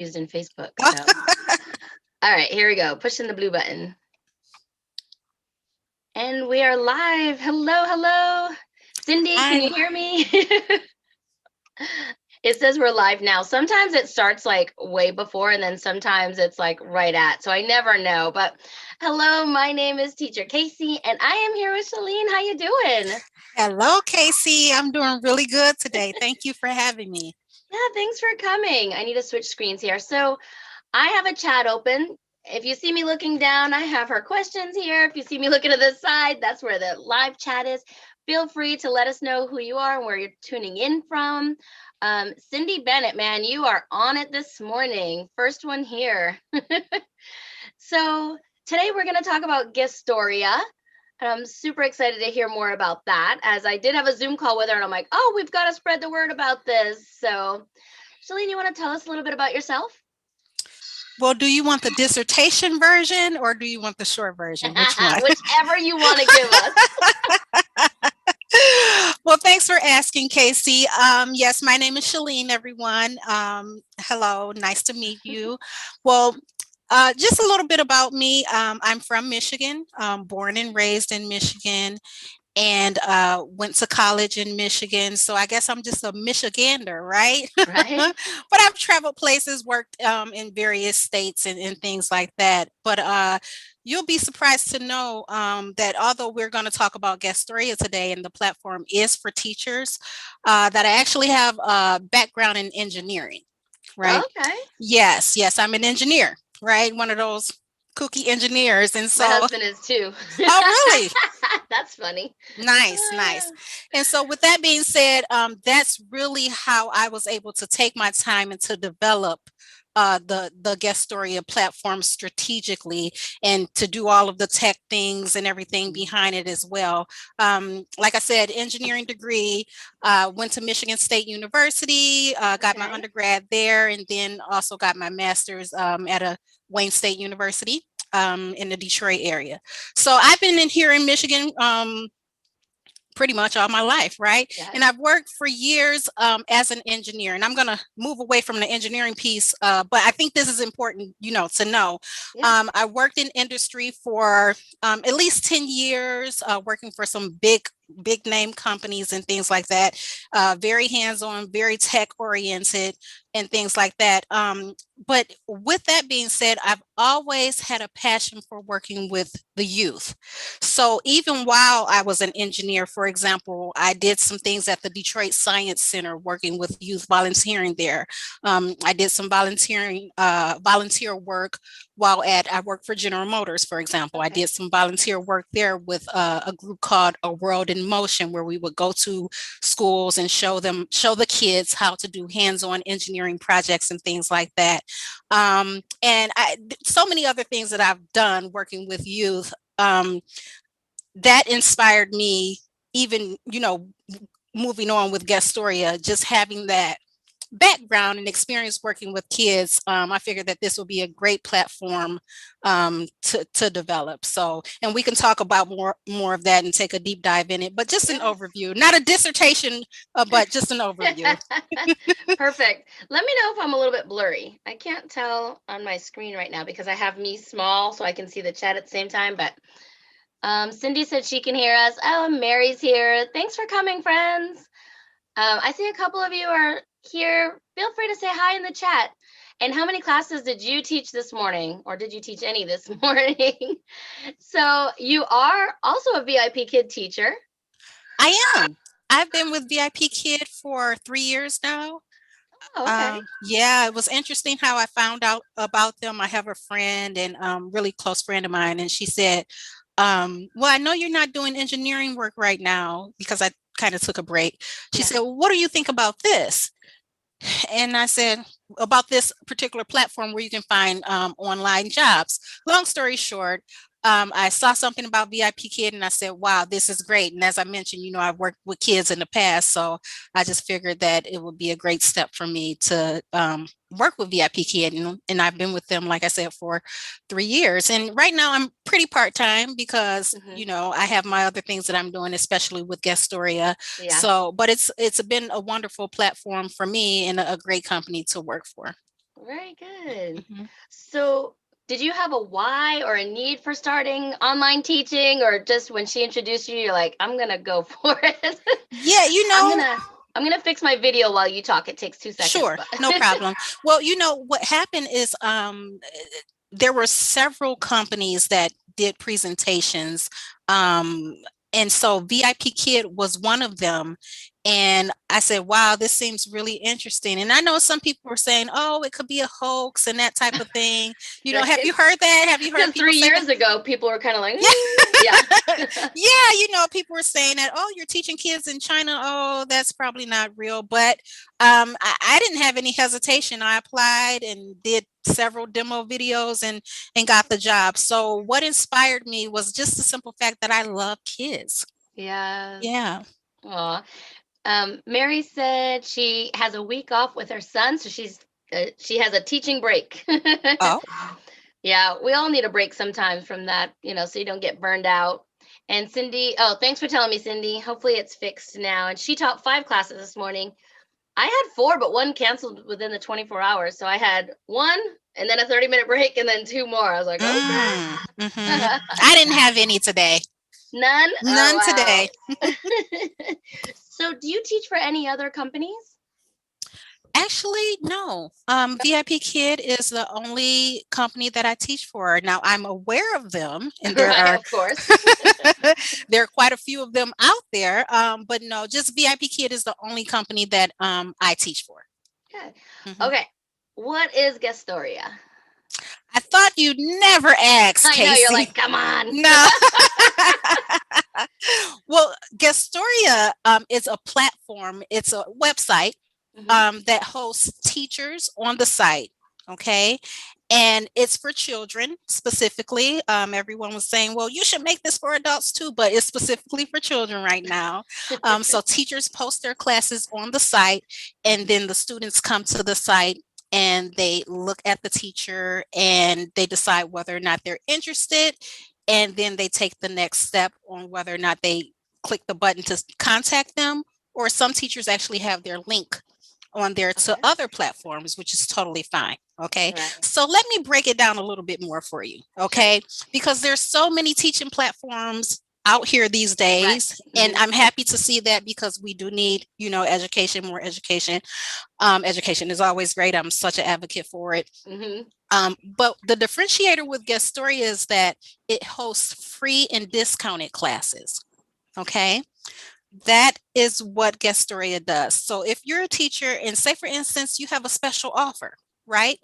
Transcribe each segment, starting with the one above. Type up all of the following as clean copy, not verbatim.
used in Facebook. So, all right, here we go. Pushing the blue button. And we are live. Hello, hello. Cindy, can Hi. you hear me? It says we're live now. Sometimes it starts like way before, and then sometimes it's like right at. So I never know. But hello, my name is Teacher Casey, and I am here with Shaleen. How you doing? Hello, Casey. I'm doing really good today. Thank you for having me. Yeah, thanks for coming. I need to switch screens here. So I have a chat open. If you see me looking down, I have her questions here. If you see me looking to the side, that's where the live chat is. Feel free to let us know who you are and where you're tuning in from. Cindy Bennett, man, you are on it this morning. First one here. So today we're going to talk about Guestoria. And I'm super excited to hear more about that, as I did have a Zoom call with her and I'm like, oh, we've got to spread the word about this. So, Shaleen, you want to tell us a little bit about yourself? Well, do you want the dissertation version or do you want the short version? Which one? Whichever you want to give us. Well, thanks for asking, Casey. Yes, my name is Shaleen, everyone. Hello, nice to meet you. Well, just a little bit about me. I'm from Michigan, born and raised in Michigan, and went to college in Michigan. So I guess I'm just a Michigander, right? Right? But I've traveled places, worked in various states and things like that. But you'll be surprised to know that although we're going to talk about Guestoria today and the platform is for teachers, that I actually have a background in engineering, right? Okay. Yes, I'm an engineer, right? One of those kooky engineers. And My so, husband is too. oh, really? That's funny. Nice, nice. And so, with that being said, that's really how I was able to take my time and to develop the Guestoria platform strategically, and to do all of the tech things and everything behind it as well. Like I said, engineering degree. Went to Michigan State University, got my Okay. undergrad there, and then also got my master's at a Wayne State University in the Detroit area. So I've been in here in Michigan pretty much all my life, right? Yes. And I've worked for years as an engineer, and I'm going to move away from the engineering piece, but I think this is important, to know. Yeah. I worked in industry for at least 10 years, working for some big name companies and things like that. Very hands-on, very tech oriented and things like that. But with that being said, I've always had a passion for working with the youth. So even while I was an engineer, for example, I did some things at the Detroit Science Center working with youth, volunteering there. I did some volunteer work I worked for General Motors, for example. I Okay. did some volunteer work there with a group called A World in Motion, where we would go to schools and show the kids how to do hands-on engineering projects and things like that. And so many other things that I've done working with youth that inspired me, even, moving on with Guestoria, just having that background and experience working with kids. I figured that this would be a great platform to develop. So, and we can talk about more of that and take a deep dive in it, but just an Yes. overview, not a dissertation, but just an overview. Perfect. Let me know if I'm a little bit blurry. I can't tell on my screen right now because I have me small so I can see the chat at the same time. But Cindy said she can hear us. Oh, Mary's here. Thanks for coming, friends. I see a couple of you are here. Feel free to say hi in the chat. And how many classes did you teach this morning? Or did you teach any this morning? So you are also a VIP Kid teacher. I am. I've been with VIP Kid for 3 years now. Oh, okay. Yeah, it was interesting how I found out about them. I have a friend and really close friend of mine, and she said, well, I know you're not doing engineering work right now because I kind of took a break. She Yeah. said, well, what do you think about this? And I said, about this particular platform where you can find online jobs. Long story short, I saw something about VIP Kid and I said, wow, this is great. And as I mentioned, I've worked with kids in the past. So I just figured that it would be a great step for me to work with VIP Kid. And I've been with them, like I said, for 3 years. And right now I'm pretty part-time because, Mm-hmm. I have my other things that I'm doing, especially with Guestoria. Yeah. So, but it's been a wonderful platform for me and a great company to work for. Very good. Mhm. So, did you have a why or a need for starting online teaching, or just when she introduced you, you're like, I'm gonna go for it? Yeah, I'm gonna I'm gonna fix my video while you talk. It takes 2 seconds, sure, but no problem. Well, what happened is there were several companies that did presentations. Um, and so VIP Kid was one of them. And I said, wow, this seems really interesting. And I know some people were saying, oh, it could be a hoax and that type of thing. Have right? you heard that? Have you heard Because people three say that? years ago, people were kind of like, Yeah. yeah, Yeah, people were saying that, oh, you're teaching kids in China. Oh, that's probably not real. But I didn't have any hesitation. I applied and did several demo videos and got the job. So what inspired me was just the simple fact that I love kids. yes. Yeah. Aw. Mary said she has a week off with her son, so she has a teaching break. Oh. Yeah, we all need a break sometimes from that, so you don't get burned out. And Cindy, oh, thanks for telling me, Cindy. Hopefully it's fixed now. And she taught 5 classes this morning. I had 4, but one canceled within the 24 hours. So I had one and then a 30-minute break and then 2 more. I was like, Mm-hmm. okay. I didn't have any today. None? None Oh, today. wow. So do you teach for any other companies? Actually, no. VIP Kid is the only company that I teach for. Now I'm aware of them, and there Right, are of course. there are quite a few of them out there. But no, just VIP Kid is the only company that I teach for. Okay. Mhm. Okay. What is Guestoria? I thought you'd never ask, I know you're Casey. like, come on. No. Well, Guestoria is a platform. It's a website Mhm. that hosts teachers on the site. Okay. And it's for children specifically. Everyone was saying, well, you should make this for adults too, but it's specifically for children right now. So teachers post their classes on the site, and then the students come to the site and they look at the teacher and they decide whether or not they're interested. And then they take the next step on whether or not they click the button to contact them, or some teachers actually have their link on there to Okay. other platforms, which is totally fine. Okay. Right. So let me break it down a little bit more for you. Sure. Okay. Because there's so many teaching platforms out here these Right. days. And Mhm. I'm happy to see that, because we do need, education, more education. Education is always great. I'm such an advocate for it. Mhm. But the differentiator with Guestoria is that it hosts free and discounted classes. Okay. That is what Guestoria does. So if you're a teacher and say, for instance, you have a special offer, right?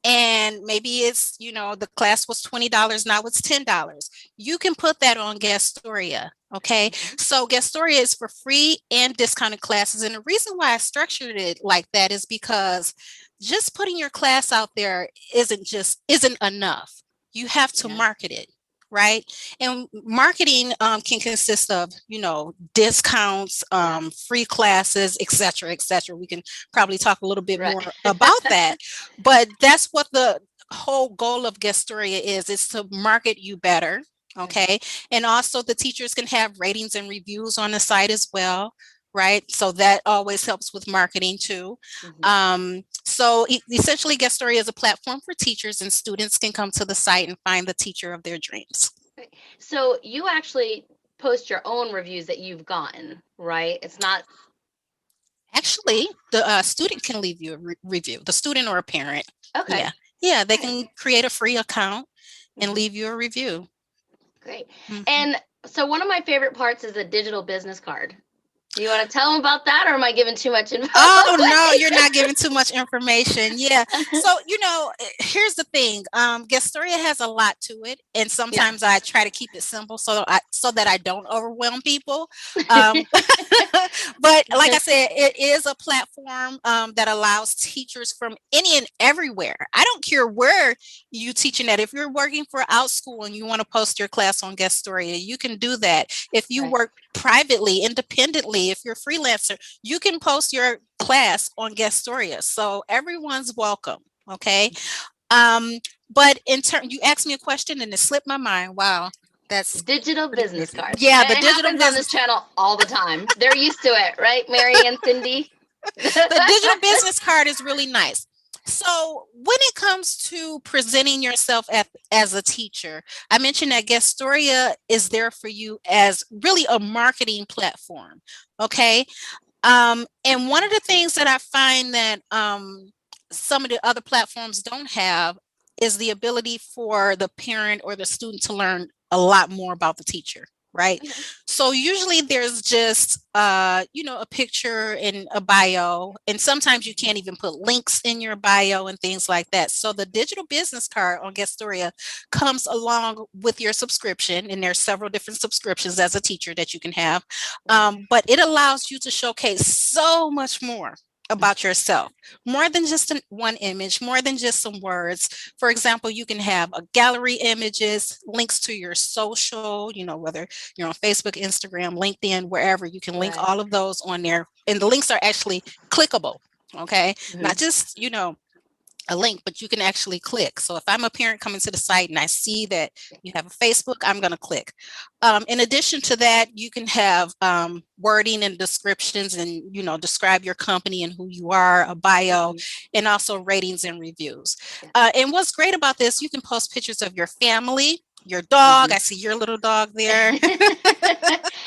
And maybe it's, the class was $20, now it's $10. You can put that on Guestoria. Okay. Mhm. So Guestoria is for free and discounted classes. And the reason why I structured it like that is because just putting your class out there isn't enough. You have to Yeah. market it. Right. And marketing can consist of, discounts, Yeah. free classes, et cetera, et cetera. We can probably talk a little bit Right. more about that. But that's what the whole goal of Guestoria is to market you better. Mhm. Okay. And also the teachers can have ratings and reviews on the site as well. Right. So that always helps with marketing too. Mhm. So essentially, Guestoria is a platform for teachers, and students can come to the site and find the teacher of their dreams. Right. So you actually post your own reviews that you've gotten, right? It's not Actually, the student can leave you a review, the student or a parent. okay. Yeah. Yeah. They Okay. can create a free account and Mhm. leave you a review. Great. Mhm. And so one of my favorite parts is a digital business card. Do you want to tell them about that, or am I giving too much info Oh no, away? you're not giving too much information. Yeah. So, here's the thing. Guestoria has a lot to it, and Yeah. sometimes I try to keep it simple so that I don't overwhelm people. Um, but like I said, it is a platform that allows teachers from any and everywhere. I don't care where you teaching at. If you're working for Outschool and you want to post your class on Guestoria, you can do that. If you Right. work privately, independently, if you're a freelancer, you can post your class on Guestoria. So everyone's welcome. Okay. Um, but in turn, you asked me a question and it slipped my mind. Wow, that's Digital pretty business crazy. cards. Yeah, the It digital happens on this business, channel all the time. They're used to it, right, Mary and Cindy? the digital business card is really nice. So when it comes to presenting yourself as a teacher, I mentioned that Guestoria is there for you as really a marketing platform. Okay. And one of the things that I find that some of the other platforms don't have is the ability for the parent or the student to learn a lot more about the teacher, right? Okay. So usually there's just a picture and a bio, and sometimes you can't even put links in your bio and things like that. So the digital business card on Guestoria comes along with your subscription, and there's several different subscriptions as a teacher that you can have. But it allows you to showcase so much more about yourself, more than just one image, more than just some words. For example, you can have a gallery images, links to your social, whether you're on Facebook, Instagram, LinkedIn, wherever, you can link Right. all of those on there. And the links are actually clickable. Okay. Not just, a link, but you can actually click. So if I'm a parent coming to the site and I see that you have a Facebook, I'm going to click. In addition to that, you can have wording and descriptions and, describe your company and who you are, a bio, and also ratings and reviews. And what's great about this, you can post pictures of your family, your dog. I see your little dog there.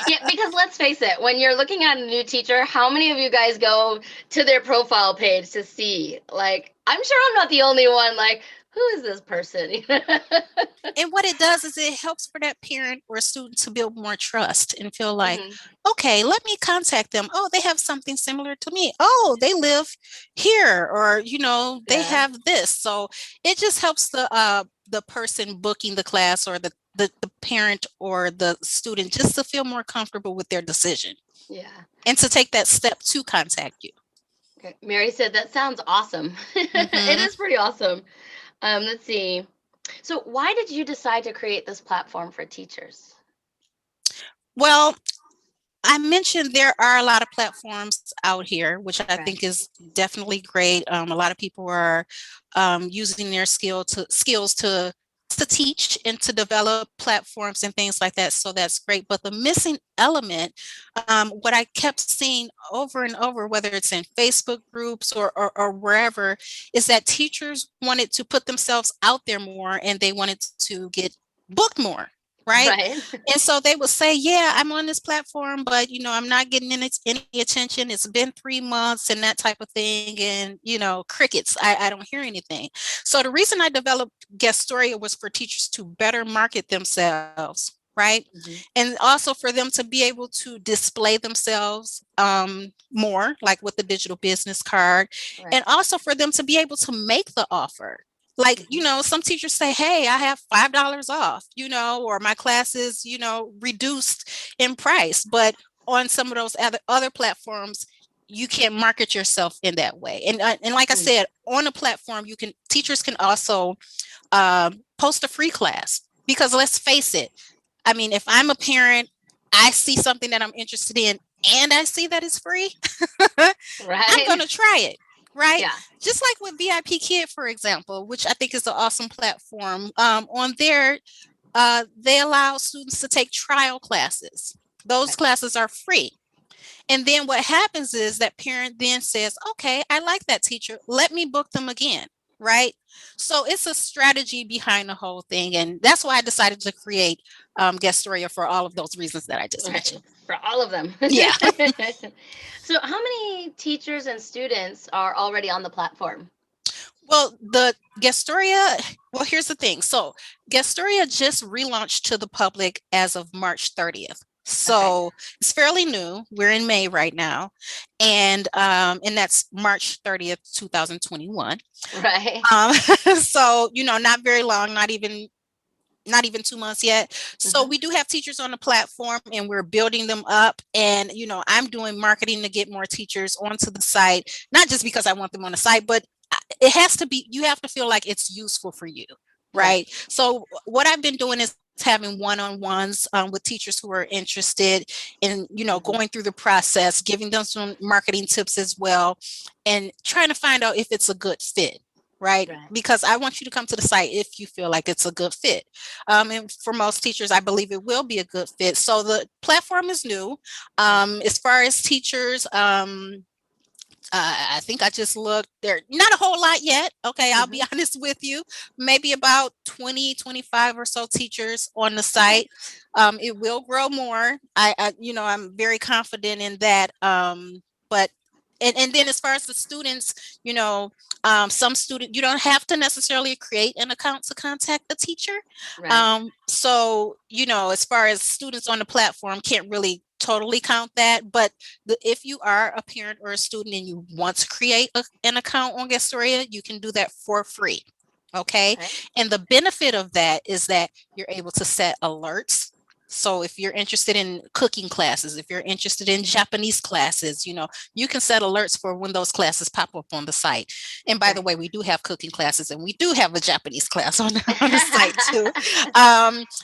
Yeah, because let's face it, when you're looking at a new teacher, how many of you guys go to their profile page to see? Like, I'm sure I'm not the only one. Like, who is this person? And what it does is it helps for that parent or student to build more trust and feel like, Mhm. okay, let me contact them. Oh, they have something similar to me. Oh, they live here, or they Yeah. have this. So it just helps the person booking the class, or the parent or the student, just to feel more comfortable with their decision Yeah. and to take that step to contact you. Okay. Mary said that sounds awesome. It Mhm. is pretty awesome. Let's see. So, why did you decide to create this platform for teachers? Well, I mentioned there are a lot of platforms out here, which I think Right. is definitely great. A lot of people are using their skills to teach and to develop platforms and things like that. So that's great. But the missing element, what I kept seeing over and over, whether it's in Facebook groups or wherever, is that teachers wanted to put themselves out there more, and they wanted to get booked more. Right. Right. And so they would say, yeah, I'm on this platform, but I'm not getting any attention. It's been 3 months and that type of thing. And crickets. I don't hear anything. So the reason I developed Guestoria was for teachers to better market themselves, right? Mhm. And also for them to be able to display themselves more, like with the digital business card, Right. and also for them to be able to make the offer. Like, Mhm. some teachers say, hey, I have $5 off, or my class is, reduced in price. But on some of those other platforms, you can't market yourself in that way. And like I Mm. said, on a platform, teachers can also post a free class, because let's face it, I mean, if I'm a parent, I see something that I'm interested in and I see that it's free, I'm Right. going to try it. Right. Yeah. Just like with VIP Kid, for example, which I think is an awesome platform. On there, they allow students to take trial classes. Those Right. classes are free. And then what happens is that parent then says, okay, I like that teacher. Let me book them again. Right. So it's a strategy behind the whole thing. And that's why I decided to create Guestoria, for all of those reasons that I just Right. mentioned. For all of them. Yeah. So, how many teachers and students are already on the platform? Well, the Guestoria, well, here's the thing. So Guestoria just relaunched to the public as of March 30th. Okay. So it's fairly new. We're in May right now. And that's March 30th, 2021. Right. Um, so, not very long, not even 2 months yet. So Hmm. we do have teachers on the platform, and we're building them up. And, I'm doing marketing to get more teachers onto the site, not just because I want them on the site, but it has to be, you have to feel like it's useful for you. Right. Right. So what I've been doing is having one-on-ones with teachers who are interested in, Hmm. going through the process, giving them some marketing tips as well, and trying to find out if it's a good fit. Right. Right. Because I want you to come to the site if you feel like it's a good fit. And for most teachers, I believe it will be a good fit. So the platform is new. Right. As far as teachers, I think I just looked there, not a whole lot yet. Okay, I'll be Mhm. honest with you. Maybe about 20, 25 or so teachers on the Okay. site. It will grow more. I'm very confident in that. But and then as far as the students, some student you don't have to necessarily create an account to contact the teacher. Right. So as far as students on the platform, can't really totally count that, but if you are a parent or a student and you want to create an account on Guestoria, you can do that for free. Okay. Okay. And the benefit of that is that you're able to set alerts. So if you're interested in cooking classes, if you're interested in Japanese classes, you can set alerts for when those classes pop up on the site. And by the Right. way, we do have cooking classes and we do have a Japanese class on the site too.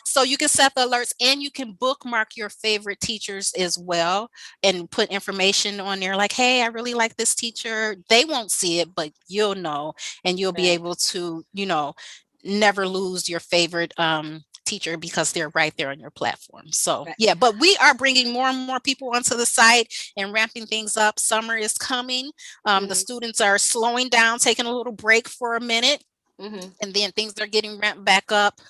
So you can set the alerts and you can bookmark your favorite teachers as well and put information on there like, hey, I really like this teacher. They won't see it, but you'll know, and you'll be Right. able to, never lose your favorite teacher because they're right there on your platform. So Right. yeah, but we are bringing more and more people onto the site and ramping things up. Summer is coming. The Mhm. students are slowing down, taking a little break for a minute, Mhm. and then things are getting ramped back up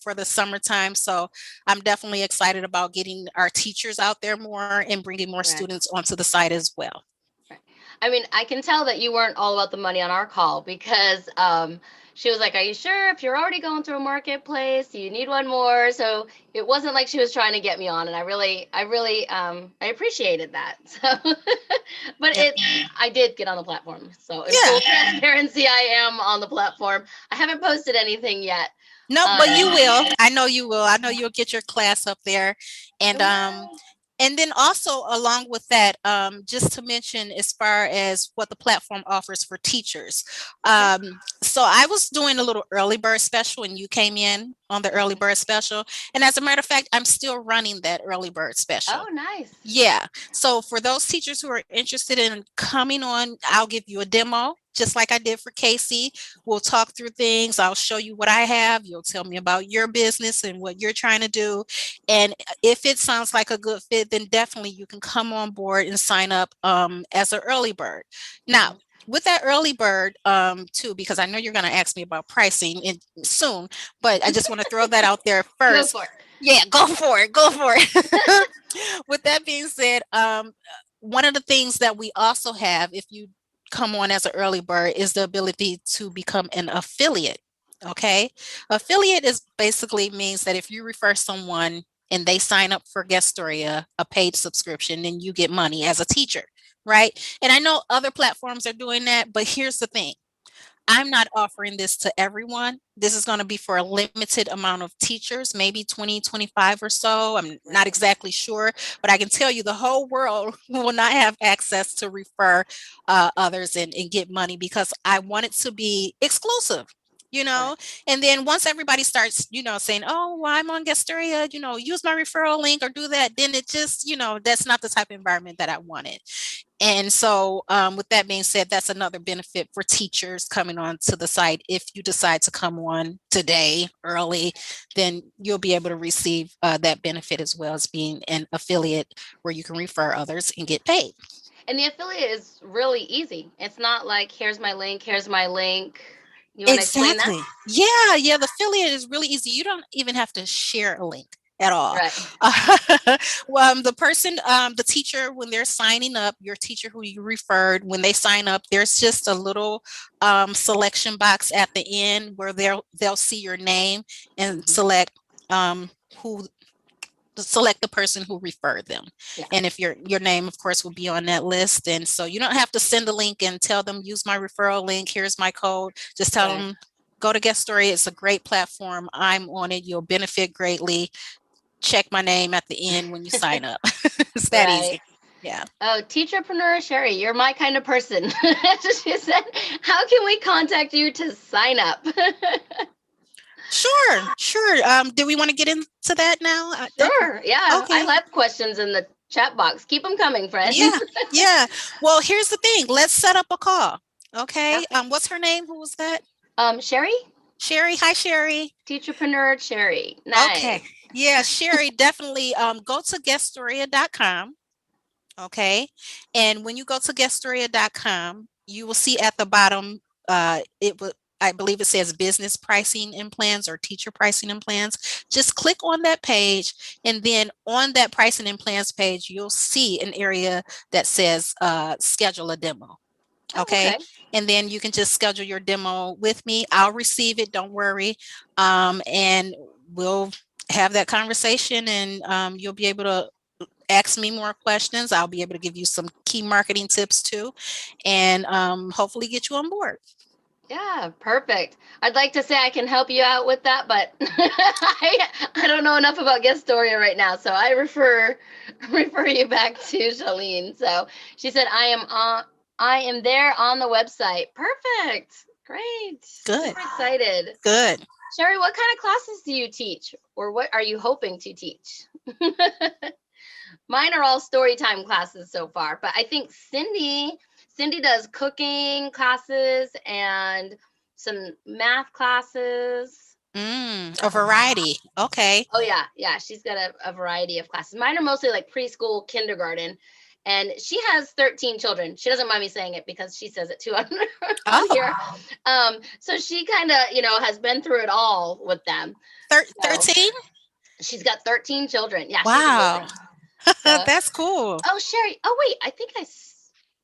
for the summertime. So I'm definitely excited about getting our teachers out there more and bringing more Right. students onto the site as well. Right. I mean, I can tell that you weren't all about the money on our call because she was like, "Are you sure? If you're already going through a marketplace, you need one more." So it wasn't like she was trying to get me on, and I appreciated that. So, but Yep. I did get on the platform. So in full Yeah. transparency, I am on the platform. I haven't posted anything yet. No, but you Um, will. I know you will. I know you'll get your class up there. And well, then also along with that, just to mention as far as what the platform offers for teachers. okay. So I was doing a little early bird special when you came in on the early Mhm. bird special. And as a matter of fact, I'm still running that early bird special. Oh, nice. Yeah. So for those teachers who are interested in coming on, I'll give you a demo, just like I did for Casey. We'll talk through things. I'll show you what I have. You'll tell me about your business and what you're trying to do. And if it sounds like a good fit, then definitely you can come on board and sign up as an early bird. Now, Mhm. with that early bird, too, because I know you're going to ask me about pricing soon, but I just want to throw that out there Go first. for it. Yeah, go for it. Go for it. With that being said, one of the things that we also have, if you come on as an early bird, is the ability to become an affiliate. Okay. Affiliate is basically means that if you refer someone and they sign up for Guestoria, a paid subscription, then you get money as a teacher. Right. And I know other platforms are doing that, but here's the thing. I'm not offering this to everyone. This is going to be for a limited amount of teachers, maybe 20, 25 or so. I'm not Right. exactly sure, but I can tell you the whole world will not have access to refer others and get money because I want it to be exclusive. You Right. know, and then once everybody starts, saying, "Oh, well, I'm on Guestoria, use my referral link or do that," then it just, that's not the type of environment that I wanted. And so, with that being said, that's another benefit for teachers coming on to the site. If you decide to come on today early, then you'll be able to receive that benefit as well as being an affiliate where you can refer others and get paid. And the affiliate is really easy. It's not like here's my link, here's my link. You want to explain that? Exactly. Yeah, yeah. The affiliate is really easy. You don't even have to share a link at all. Right. Well, the person, the teacher, when they're signing up, your teacher who you referred, when they sign up, there's just a little selection box at the end where they'll see your name and Hmm. who select the person who referred them. Yeah. And if your name of course will be on that list, and so you don't have to send a link and tell them use my referral link, here's my code. Just tell Right. them go to Guestoria. It's a great platform. I'm on it. You'll benefit greatly. Check my name at the end when you sign up. It's that Right. easy. Yeah. Oh, teacherpreneur Sherry, you're my kind of person. She said, "How can we contact you to sign up?" Sure, sure. Do we want to get into that now? Okay. Sure. Yeah, I Okay. left questions in the chat box. Keep them coming, Yeah. friends. Yeah. Well, here's the thing. Let's set up a call. Yeah. Okay. What's her name? Who was that? Sherry, Sherry. Hi, Sherry. teacherpreneur Sherry. Okay. Nice. Yeah, Sherry, definitely go to guestoria.com Okay. And when you go to Guestoria.com, you will see at the bottom, it will, I believe it says business pricing and plans or teacher pricing and plans. Just click on that page. And then on that pricing and plans page, you'll see an area that says schedule a demo. Oh, Okay. okay. And then you can just schedule your demo with me. I'll receive it. Don't worry. And we'll have that conversation, and you'll be able to ask me more questions. I'll be able to give you some key marketing tips too, and hopefully get you on board. Yeah, perfect. I'd like to say I can help you out with that, but I don't know enough about Guestoria right now, so I refer you back to Shaleen. So she said I am there on the website. Perfect. Great. Good. Super excited. Good. Sherry, what kind of classes do you teach, or what are you hoping to teach? Mine are all story time classes so far, but I think Cindy does cooking classes and some math classes. A variety. Okay. Oh yeah, she's got a variety of classes. Mine are mostly like preschool, kindergarten, and she has 13 children. She doesn't mind me saying it because she says it too on, on Oh, here. So she kind of, has been through it all with them. So 13? she's got 13 children. Yeah, she's Wow. amazing. So, That's cool. oh, Sherry. Oh, wait. I think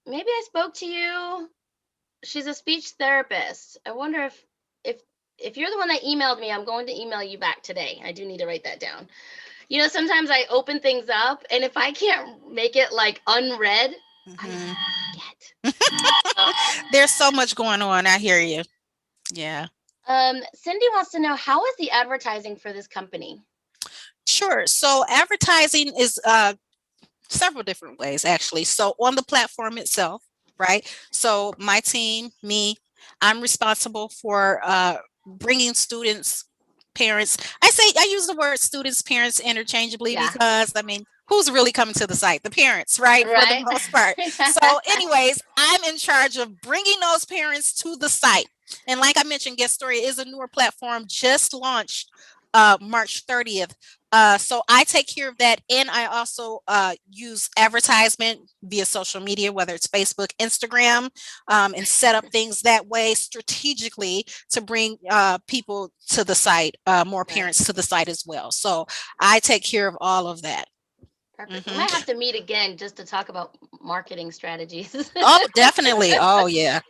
maybe I spoke to you. She's a speech therapist. I wonder if you're the one that emailed me, I'm going to email you back today. I do need to write that down. Sometimes I open things up, and if I can't make it like unread, Mhm. I forget. There's so much going on. I hear you. Yeah. Cindy wants to know, how is the advertising for this company? Sure. So advertising is several different ways, actually. So on the platform itself, right? So my team, me, I'm responsible for bringing students, parents. I use the word students, parents interchangeably Yeah. because I mean, who's really coming to the site? The parents, right? For the Right. most part. So, anyways, I'm in charge of bringing those parents to the site. And like I mentioned, Guestoria is a newer platform, just launched March 30th. So I take care of that, and I also use advertisement via social media, whether it's Facebook, Instagram, and set up things that way strategically to bring people to the site, more Right. parents to the site as well. So I take care of all of that. Perfect. We Hmm. might have to meet again just to talk about marketing strategies. Oh, definitely. Oh, yeah.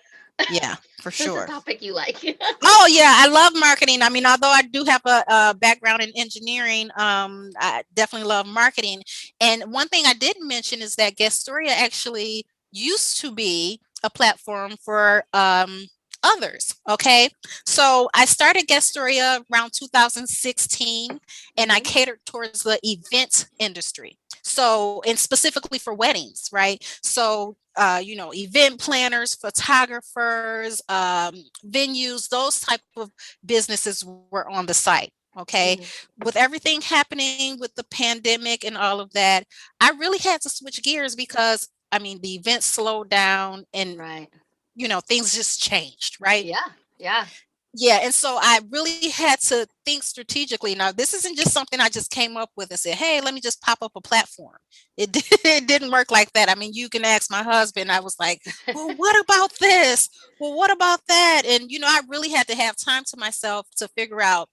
Yeah, for That's a sure. topic you like. Oh yeah, I love marketing. I mean, although I do have a background in engineering, I definitely love marketing. And one thing I didn't mention is that Guestoria actually used to be a platform for others. Okay, so I started Guestoria around 2016, and I Mhm. catered towards the event industry. So, and specifically for weddings, right? So event planners, photographers, venues, those type of businesses were on the site. Okay. Mhm. With everything happening with the pandemic and all of that, I really had to switch gears because I mean the events slowed down and Right. things just changed, right? Yeah. Yeah. Yeah, and so I really had to think strategically. Now, this isn't just something I just came up with and said, "Hey, let me just pop up a platform." It didn't work like that. I mean, you can ask my husband. I was like, "Well, what about this? Well, what about that?" And I really had to have time to myself to figure out,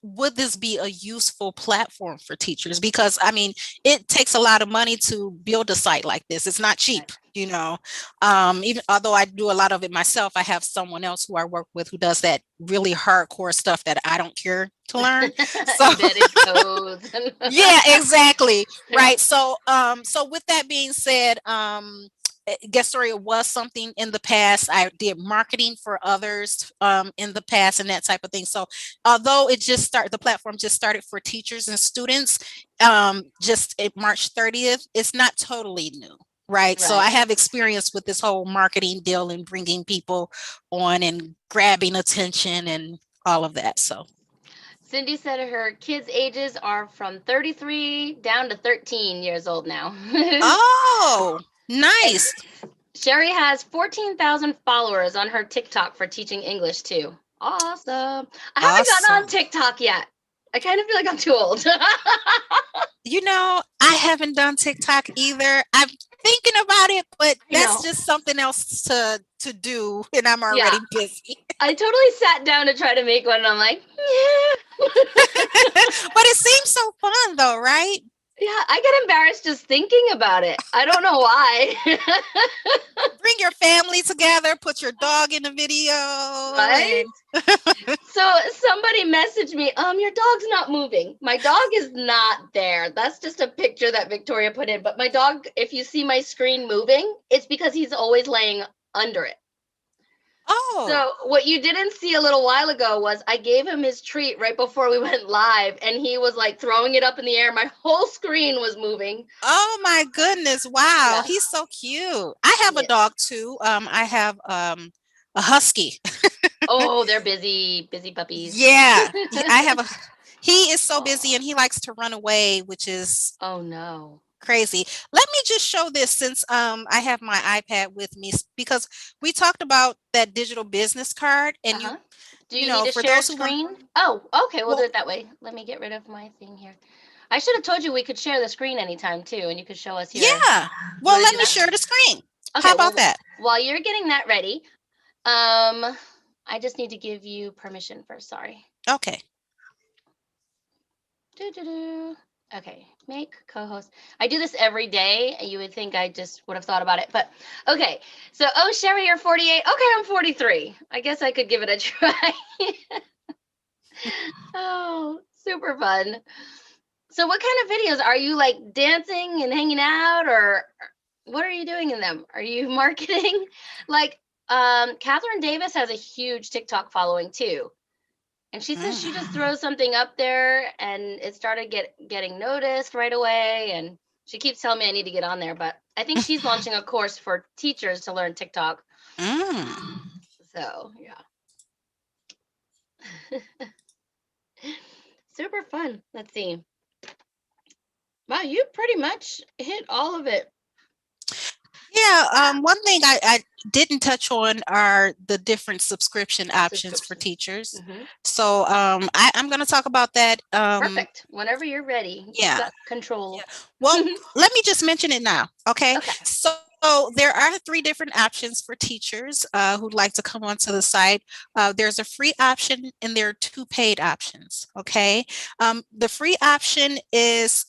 would this be a useful platform for teachers? Because I mean, it takes a lot of money to build a site like this. It's not Right. cheap. Even although I do a lot of it myself, I have someone else who I work with who does that really hardcore stuff that I don't care to learn. So Embedded codes. yeah, exactly. Right. So with that being said, Guestoria was something in the past. I did marketing for others in the past and that type of thing. So although the platform just started for teachers and students just at March 30th, it's not totally new. Right. So I Right. have experience with this whole marketing deal and bringing people on and grabbing attention and all of that. So, Cindy said her kids' ages are from 33 down to 13 years old now. oh, And nice. Sherry has 14,000 followers on her TikTok for teaching English too. Awesome. I haven't gotten on Awesome. TikTok yet. I kind of feel like I'm too old. I I haven't done TikTok either. I'm thinking about it, but I that's know. just something else to do, and I'm Yeah. already busy. I totally sat down to try to make one and I'm like, But it seems so fun though, right? yeah, I get embarrassed just thinking about it. I don't know why. Bring your family together, put your dog in the video, Right? and So somebody messaged me, your dog's not moving. My dog is not there. That's just a picture that Victoria put in. But my dog, if you see my screen moving, it's because he's always laying under it. oh, So what you didn't see a little while ago was I gave him his treat right before we went live, and he was like throwing it up in the air. My whole screen was moving. oh my goodness! Wow, Yeah. he's so cute. I have a Yeah. dog too. I have a husky. Oh, they're busy, busy puppies. Yeah, I have a. He is so busy Oh, and he likes to run away, which is oh no. crazy. Let me just show this since I have my iPad with me because we talked about that digital business card and Uh-huh. Do you you need know to for share those who want screen? Oh, okay, we'll do well it that way. Let me get rid of my thing here. I should have told you we could share the screen anytime too, and you could show us your. yeah. You Well, want to let do me that? share the screen. How Okay, about well, that? while you're getting that ready, um, I just need to give you permission first. Sorry. Okay. Doo-doo-doo. Okay, make co-host. I do this every day. You would think I just would have thought about it, but okay. So, oh, Sherry, you're 48. Okay, I'm 43. I guess I could give it a try. Oh, super fun. So, what kind of videos are you like dancing and hanging out, or what are you doing in them? Are you marketing? Like, Catherine Davis has a huge TikTok following too. And she says she just Mm. throws something up there and it started getting noticed right away. And she keeps telling me I need to get on there, but I think she's launching a course for teachers to learn TikTok. Mm. So yeah, super fun. Let's see. Wow, you pretty much hit all of it. Yeah, one thing I didn't touch on are the different subscription options for Subscriptions. teachers. Hmm. So I'm going to talk about that. Perfect. Whenever you're ready, you've Yeah. got control. Yeah. Well, let me just mention it now. Okay. Okay. So there are three different options for teachers who'd like to come onto the site. There's a free option and there are two paid options. Okay. The free option is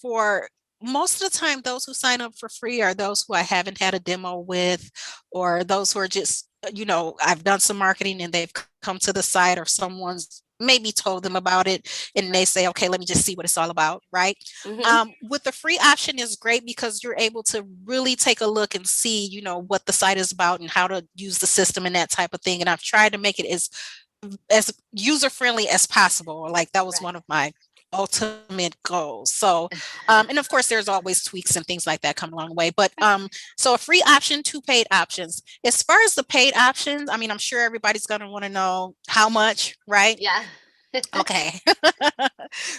for most of the time, those who sign up for free are those who I haven't had a demo with, or those who are just, I've done some marketing and they've come to the site or someone's maybe told them about it and they Right. say, okay, let me just see what it's all about, right? Hmm. With the free option is great because you're able to really take a look and see, what the site is about and how to use the system and that type of thing. And I've tried to make it as user friendly as possible. Like that was Right. one of my ultimate goals. So, and of course, there's always tweaks and things like that come a long way. But so a free option, two paid options. As far as the paid options, I mean, I'm sure everybody's going to want to know how much, right? Yeah. Okay.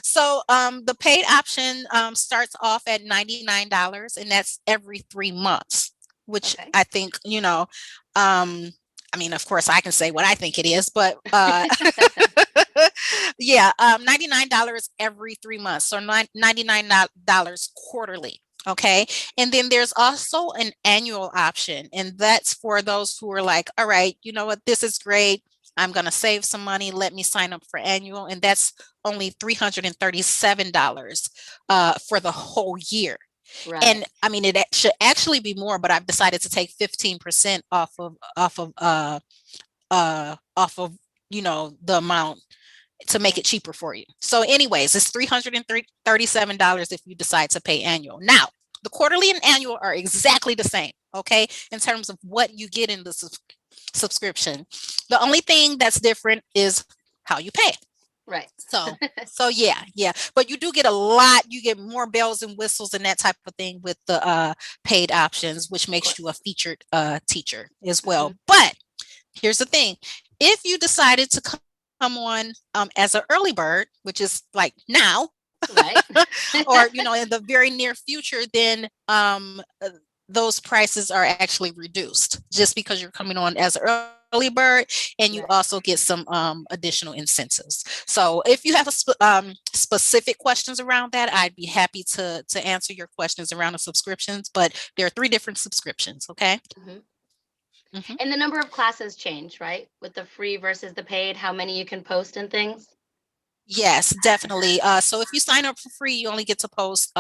So the paid option starts off at $99 and that's every 3 months, which Okay. I think, I mean, of course I can say what I think it is, but yeah, $99 every 3 months. So $99 quarterly. Okay. And then there's also an annual option. And that's for those who are like, all right, you know what, this is great. I'm going to save some money. Let me sign up for annual. And that's only $337 for the whole year. Right. And I mean, it should actually be more, but I've decided to take 15% off of, the amount to make Okay. it cheaper for you. So anyways, it's $337 if you decide to pay annual. Now, the quarterly and annual are exactly the same, okay, in terms of what you get in the subscription. The only thing that's different is how you pay. Right. So yeah. But you do get a lot, you get more bells and whistles and that type of thing with the paid options, which Of makes you a course. featured teacher as Hmm. well. But here's the thing. If you decided to come on as an early bird, which is like now, Right. or in the very near future, then those prices are actually reduced just because you're coming on as an early bird, and you Right. also get some additional incentives. So if you have specific questions around that, I'd be happy to answer your questions around the subscriptions. But there are 3 different subscriptions. Okay. Hmm. Mhm. And the number of classes change, right? With the free versus the paid, how many you can post and things. Yes, definitely. So if you sign up for free, you only get to post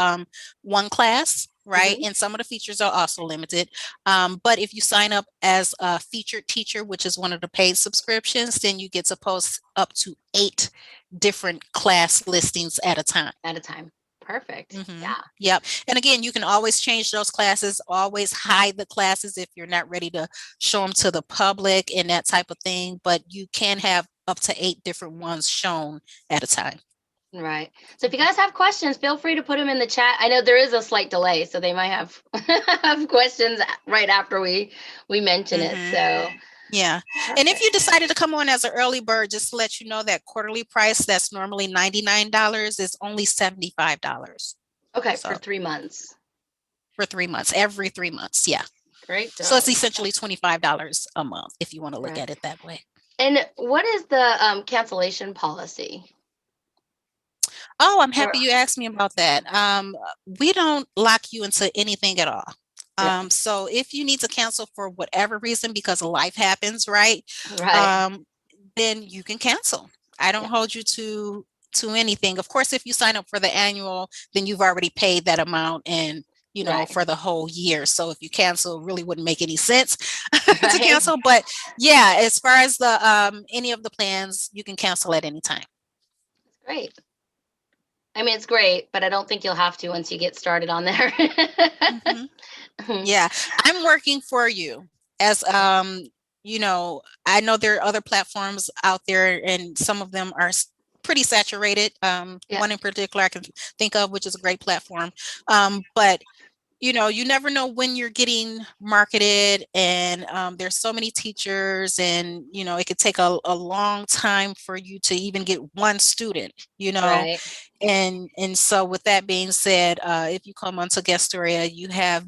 1 class, right? Hmm. And some of the features are also limited. But if you sign up as a featured teacher, which is one of the paid subscriptions, then you get to post up to 8 different class listings at a time. At a time. Perfect. Yeah. Yep. And again, you can always change those classes, always hide the classes if you're not ready to show them to the public and that type of thing. But you can have up to 8 different ones shown at a time. Right. So if you guys have questions, feel free to put them in the chat. I know there is a slight delay, so they might have have questions right after we mention it. Mm-hmm. So Yeah. And if perfect. you decided to come on as an early bird, just to let you know that quarterly price that's normally $99 is only $75. Okay, for So 3 months. for 3 months, every 3 months. Yeah. Great So it's deal. essentially $25 a month if you want to look Right. at it that way. And what is the cancellation policy? Oh, I'm Or happy you asked me about that. We don't lock you into anything at all. yep. So if you need to cancel for whatever reason because life happens, right? Right. Um, then you can cancel. I don't Yeah. hold you to anything. Of course, if you sign up for the annual, then you've already paid that amount and Right. for the whole year. So if you cancel, it really wouldn't make any sense to Right. cancel. But yeah, as far as the any of the plans, you can cancel at any time. Great. I mean, it's great, but I don't think you'll have to once you get started on there. Mhm. Yeah, I'm working for you as I know there are other platforms out there and some of them are pretty saturated. Yeah. One in particular I can think of, which is a great platform. But you never know when you're getting marketed, and there's so many teachers, and it could take a long time for you to even get one student. Right. And so with that being said, if you come onto Guestoria, you have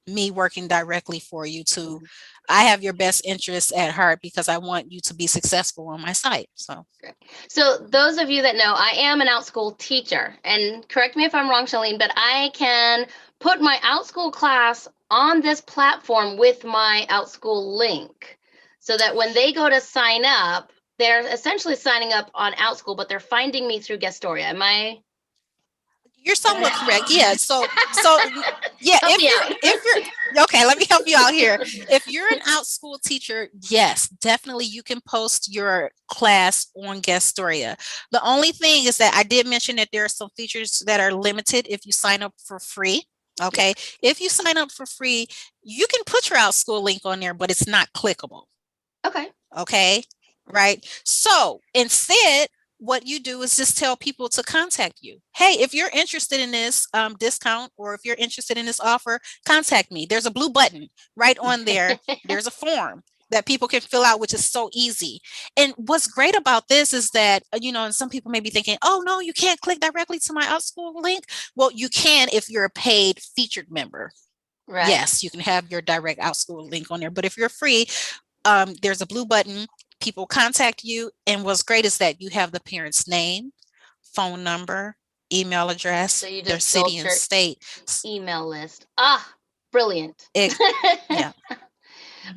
me working directly for you to Mhm. I have your best interests at heart because I want you to be successful on my site. So Great. So those of you that know, I am an outschool teacher, and correct me if I'm wrong, Shaleen, but I can put my outschool class on this platform with my outschool link so that when they go to sign up, they're essentially signing up on outschool, but they're finding me through Guestoria. Am I you're does somewhat correct. Yeah. that So yeah, help me out? if you're okay, let me help you out here. If you're an outschool teacher, yes, definitely you can post your class on Guestoria. The only thing is that I did mention that there are some features that are limited if you sign up for free. Yeah. Okay. If you sign up for free, you can put your outschool link on there, but it's not clickable. Okay. Okay. Right. So instead, what you do is just tell people to contact you. Hey, if you're interested in this discount, or if you're interested in this offer, contact me. There's a blue button right on there. There's a form that people can fill out, which is so easy. And what's great about this is that, and some people may be thinking, oh, no, you can't click directly to my outschool link. Well, you can if you're a paid featured member. Right. Yes, you can have your direct outschool link on there. But if you're free, there's a blue button. People contact you, and what's great is that you have the parent's name, phone number, email So address, you their just city built and your state. email list. Ah, brilliant. Ex- yeah.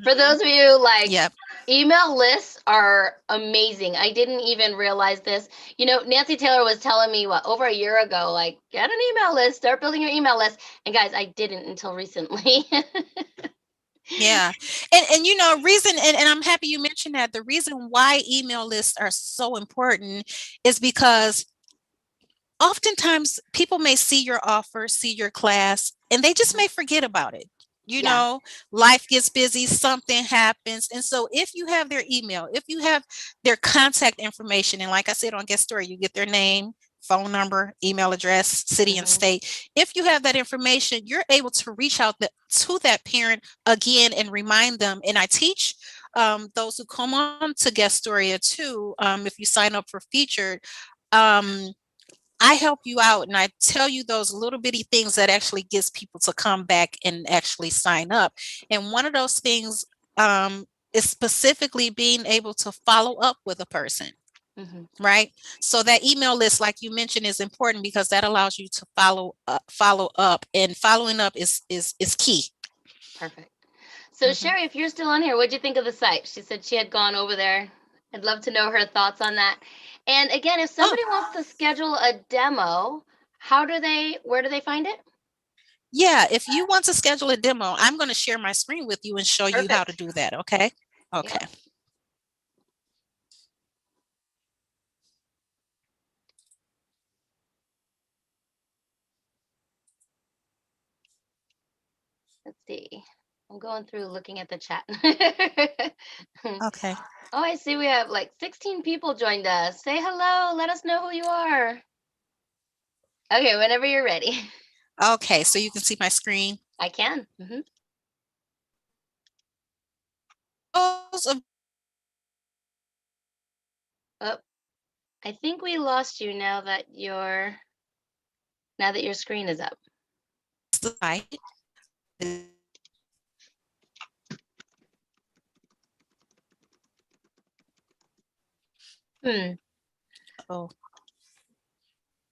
For Mhm. those of you like Yep. email lists are amazing. I didn't even realize this. Nancy Taylor was telling me what over a year ago, like get an email list, start building your email list. And guys, I didn't until recently. Yeah. And reason, and I'm happy you mentioned that. The reason why email lists are so important is because oftentimes people may see your offer, see your class, and they just Mhm. may forget about it. You Yeah. know, life gets busy, something happens. And so if you have their email, if you have their contact information, and like I said on Guest Story, you get their name, phone number, email address, city and Hmm. state. If you have that information, you're able to reach out to that parent again and remind them. And I teach those who come on to Guestoria too, if you sign up for featured, um, I help you out and I tell you those little bitty things that actually gets people to come back and actually sign up. And one of those things is specifically being able to follow up with a person. Right. So that email list, like you mentioned, is important because that allows you to follow up, and following up is key. Perfect. So Sherry, if you're still on here, what'd you think of the site? She said she had gone over there. I'd love to know her thoughts on that. And again, if somebody wants to schedule a demo, where do they find it? Yeah, if you want to schedule a demo, I'm going to share my screen with you and show you how to do that. Okay. Okay. Yep. Let's see. I'm going through looking at the chat. Okay. Oh, I see we have like 16 people joined us. Say hello. Let us know who you are. Okay, whenever you're ready. Okay, so you can see my screen. I can. Oh, I think we lost you now that your screen is up. Oh. All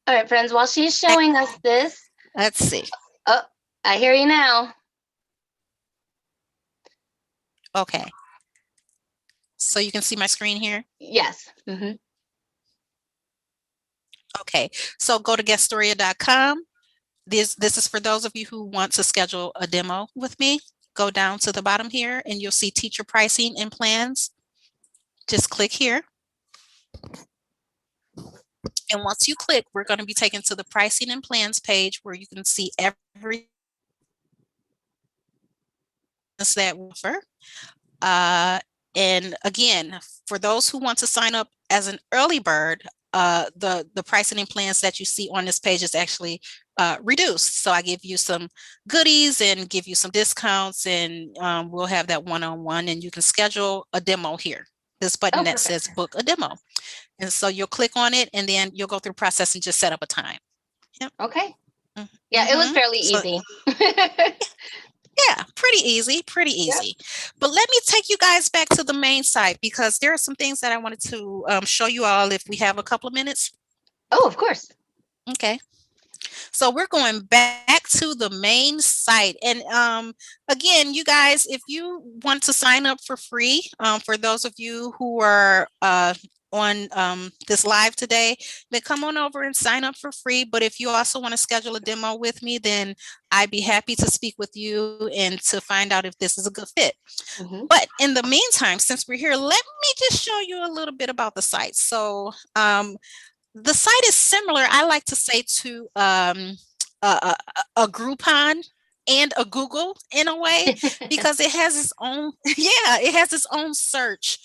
right, friends, while she's showing us this. Let's see. Oh, I hear you now. Okay. So you can see my screen here? Yes. Okay, so go to Guestoria.com. This is for those of you who want to schedule a demo with me. Go down to the bottom here and you'll see teacher pricing and plans. Just click here. And once you click, we're going to be taken to the pricing and plans page where you can see every that we offer. And again, for those who want to sign up as an early bird, the pricing and plans that you see on this page is actually reduced. So I give you some goodies and give you some discounts, and we'll have that one-on-one, and you can schedule a demo here. This button that says book a demo. And so you'll click on it and then you'll go through the process and just set up a time. Yep. Okay. Yeah, it was fairly easy. Yeah, pretty easy. Yep. But let me take you guys back to the main site because there are some things that I wanted to show you all if we have a couple of minutes. Oh, of course. Okay. So we're going back to the main site. And again, you guys, if you want to sign up for free, for those of you who are on this live today, then come on over and sign up for free. But if you also want to schedule a demo with me, then I'd be happy to speak with you and to find out if this is a good fit. But in the meantime, since we're here, let me just show you a little bit about the site. So the site is similar, I like to say, to a Groupon and a Google in a way, because it has its own, it has its own search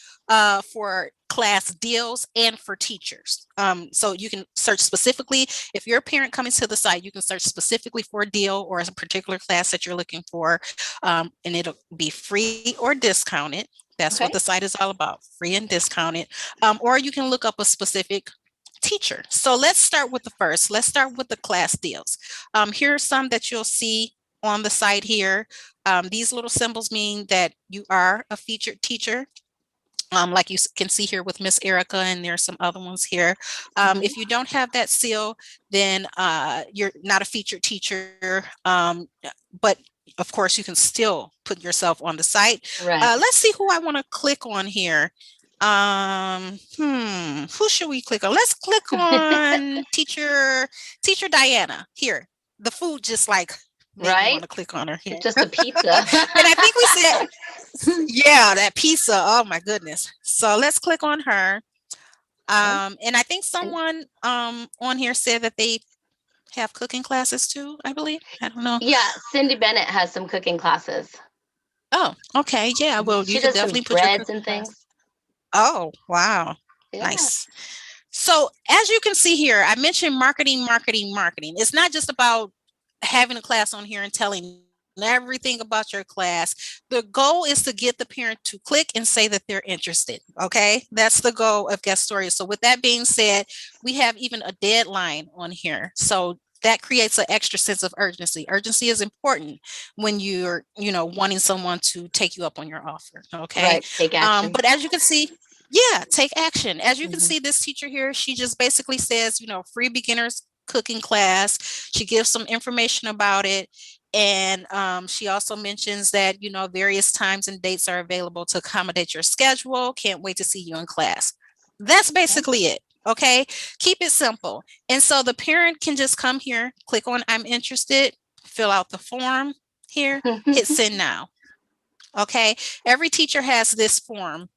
for class deals and for teachers. So you can search specifically, if you're a parent coming to the site, you can search specifically for a deal or a particular class that you're looking for, and it'll be free or discounted. That's what the site is all about, free and discounted. Or you can look up a specific teacher. So let's start with the first. Let's start with the class deals. Here are some that you'll see on the site here. These little symbols mean that you are a featured teacher. Like you can see here with Miss Erica, and there's some other ones here. If you don't have that seal, then you're not a featured teacher, but of course you can still put yourself on the site. Let's see who I want to click on here. Who should we click on? Let's click on teacher Diana here. The food just like made me want to click on her here. Just a pizza. And I think we said, yeah, that pizza. Oh my goodness. So let's click on her. And I think someone on here said that they have cooking classes too, I believe. I don't know. Yeah, Cindy Bennett has some cooking classes. Oh, okay. Yeah, well, you could definitely put your breads and things. Oh, wow. Yeah. Nice. So as you can see here, I mentioned marketing. It's not just about having a class on here and telling everything about your class. The goal is to get the parent to click and say that they're interested. Okay, that's the goal of Guestoria. So with that being said, we have even a deadline on here. So that creates an extra sense of urgency. Urgency is important when you're, wanting someone to take you up on your offer. Okay. Right. Take action. But as you can see, yeah, take action. As you can Mhm. see, this teacher here, she just basically says, free beginners cooking class. She gives some information about it. And she also mentions that, various times and dates are available to accommodate your schedule. Can't wait to see you in class. That's basically it. Okay. Keep it simple. And so the parent can just come here, click on I'm interested, fill out the form here, hit send now. Okay. Every teacher has this form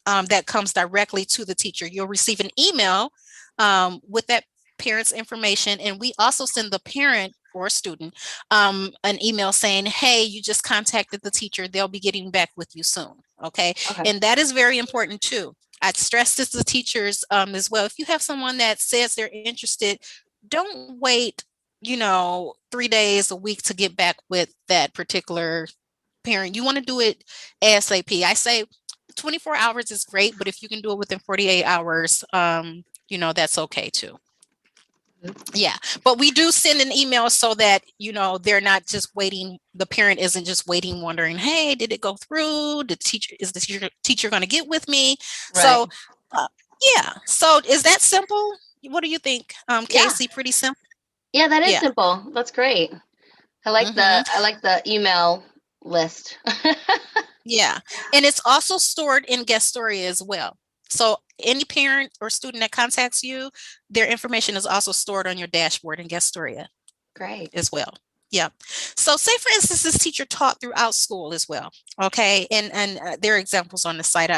that comes directly to the teacher. You'll receive an email with that parent's information, and we also send the parent or student an email saying, hey, you just contacted the teacher. They'll be getting back with you soon. Okay. Okay. And that is very important too. I'd stress this to teachers as well. If you have someone that says they're interested, don't wait, 3 days, a week to get back with that particular parent. You want to do it ASAP. I say 24 hours is great, but if you can do it within 48 hours, that's okay too. Yeah, but we do send an email so that, they're not just waiting. The parent isn't just waiting, wondering, hey, did it go through? Is the teacher going to get with me? Right. So, yeah. So is that simple? What do you think, Yeah. Casey? Pretty simple? Yeah, that is Yeah. simple. That's great. I like hmm the email list. Yeah. And it's also stored in Guestoria as well. So any parent or student that contacts you, their information is also stored on your dashboard in Guestoria Great. as well. Yeah. So say for instance, this teacher taught throughout school as well. Okay. And there are examples on the site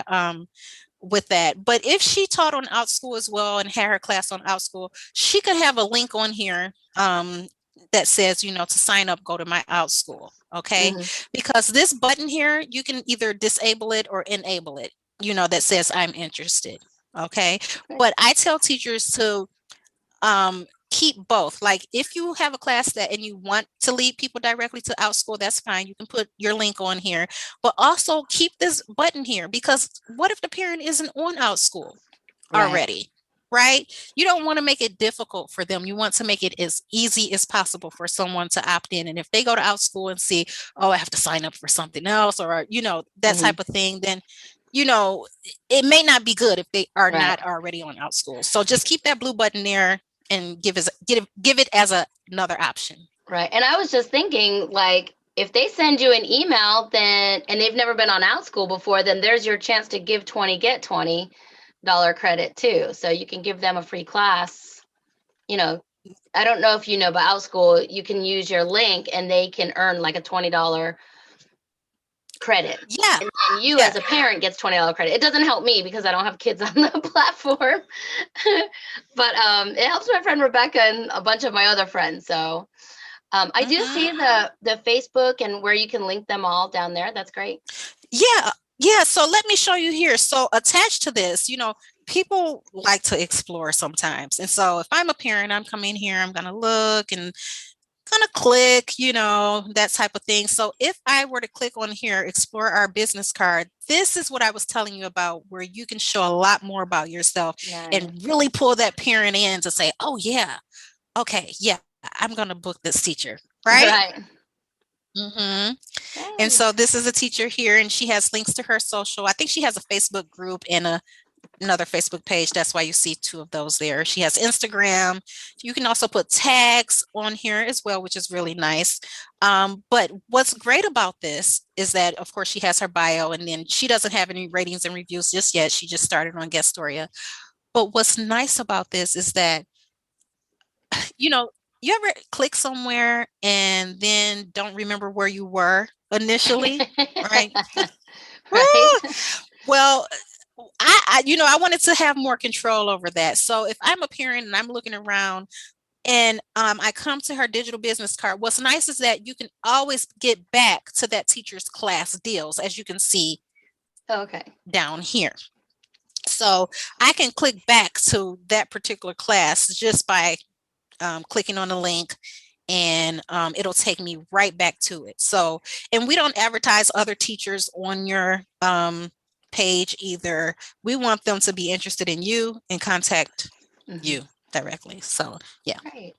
with that. But if she taught on OutSchool as well and had her class on OutSchool, she could have a link on here that says, to sign up, go to my OutSchool. Okay. Mhm. Because this button here, you can either disable it or enable it, that says I'm interested. Okay. But I tell teachers to keep both. Like if you have a class and you want to lead people directly to OutSchool, that's fine. You can put your link on here, but also keep this button here, because what if the parent isn't on OutSchool Right. already? Right? You don't want to make it difficult for them. You want to make it as easy as possible for someone to opt in. And if they go to OutSchool and see, oh, I have to sign up for something else, or that Mhm. type of thing, then it may not be good if they are Right. not already on OutSchool. So just keep that blue button there and give it as another option. Right. And I was just thinking, like, if they send you an email, then and they've never been on OutSchool before, then there's your chance to give 20, get $20 credit too. So you can give them a free class. I don't know if you know, but OutSchool, you can use your link and they can earn like a $20 credit. Yeah. And you as a parent gets $20 credit. It doesn't help me because I don't have kids on the platform. But it helps my friend Rebecca and a bunch of my other friends. So I do see the Facebook and where you can link them all down there. That's great. Yeah. Yeah. So let me show you here. So attached to this, people like to explore sometimes. And so if I'm a parent, I'm coming here, I'm going to look and kind of click, that type of thing. So if I were to click on here, explore our business card, this is what I was telling you about, where you can show a lot more about yourself and really pull that parent in to say, oh yeah, okay, yeah, I'm going to book this teacher, right? Right. Mm-hmm. And so this is a teacher here, and she has links to her social. I think she has a Facebook group and another Facebook page. That's why you see two of those there. She has Instagram. You can also put tags on here as well, which is really nice. But what's great about this is that, of course, she has her bio, and then she doesn't have any ratings and reviews just yet. She just started on Guestoria. But what's nice about this is that, you ever click somewhere and then don't remember where you were initially, right? Right. Well, I wanted to have more control over that. So if I'm a parent and I'm looking around and I come to her digital business card, what's nice is that you can always get back to that teacher's class deals, as you can see Okay. down here. So I can click back to that particular class just by clicking on the link and it'll take me right back to it. So, and we don't advertise other teachers on your page either. We want them to be interested in you and contact you directly. So, yeah. Great.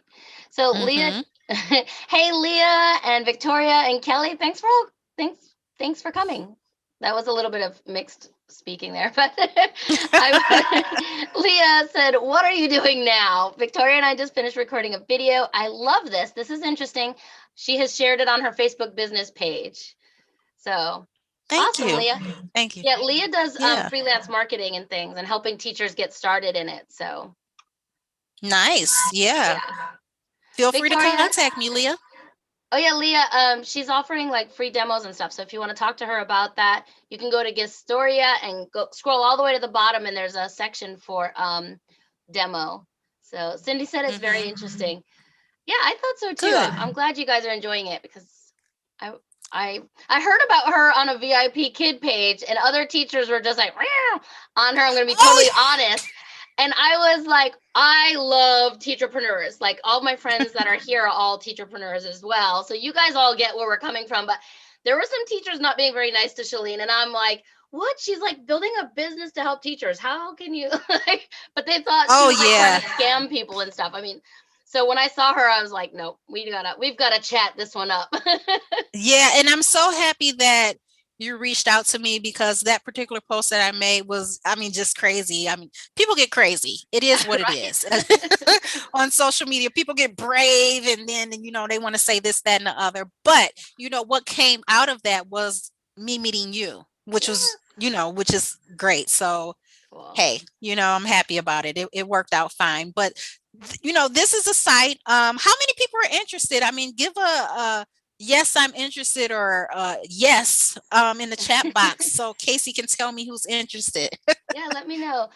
So Leah, hey Leah and Victoria and Kelly, thanks for coming. That was a little bit of mixed speaking there, but Leah said, "What are you doing now?" Victoria and I just finished recording a video. I love this. This is interesting. She has shared it on her Facebook business page. So Thank awesome, you. Leah. Thank you. Yeah, Leah does Yeah. freelance marketing and things and helping teachers get started in it. So Nice. Yeah. Feel free to Victoria. contact me, Leah. Oh yeah, Leah, she's offering like free demos and stuff. So if you want to talk to her about that, you can go to Guestoria and go scroll all the way to the bottom and there's a section for demo. So Cindy said it's very interesting. Yeah, I thought so too. Good. I'm glad you guys are enjoying it because I I heard about her on a VIP kid page and other teachers were just like on her. I'm gonna be totally honest. And I was like, I love teacherpreneurs. Like all my friends that are here are all teacherpreneurs as well. So you guys all get where we're coming from. But there were some teachers not being very nice to Shaleen. And I'm like, what? She's like building a business to help teachers. How can you like, but they thought she was like trying to scam people and stuff. I mean, so when I saw her, I was like, nope, we've got to chat this one up. Yeah. And I'm so happy that you reached out to me because that particular post that I made was, I mean, just crazy. I mean, people get crazy. It is what it is. On social media, people get brave and then, you know, they want to say this, that, and the other. But, you know, what came out of that was me meeting you, which was, you know, which is great. So, hey, you know, I'm happy about it. It worked out fine. But, you know, this is a site. How many people are interested? I mean, give a yes, I'm interested, or yes, in the chat box so Casey can tell me who's interested. Yeah, let me know.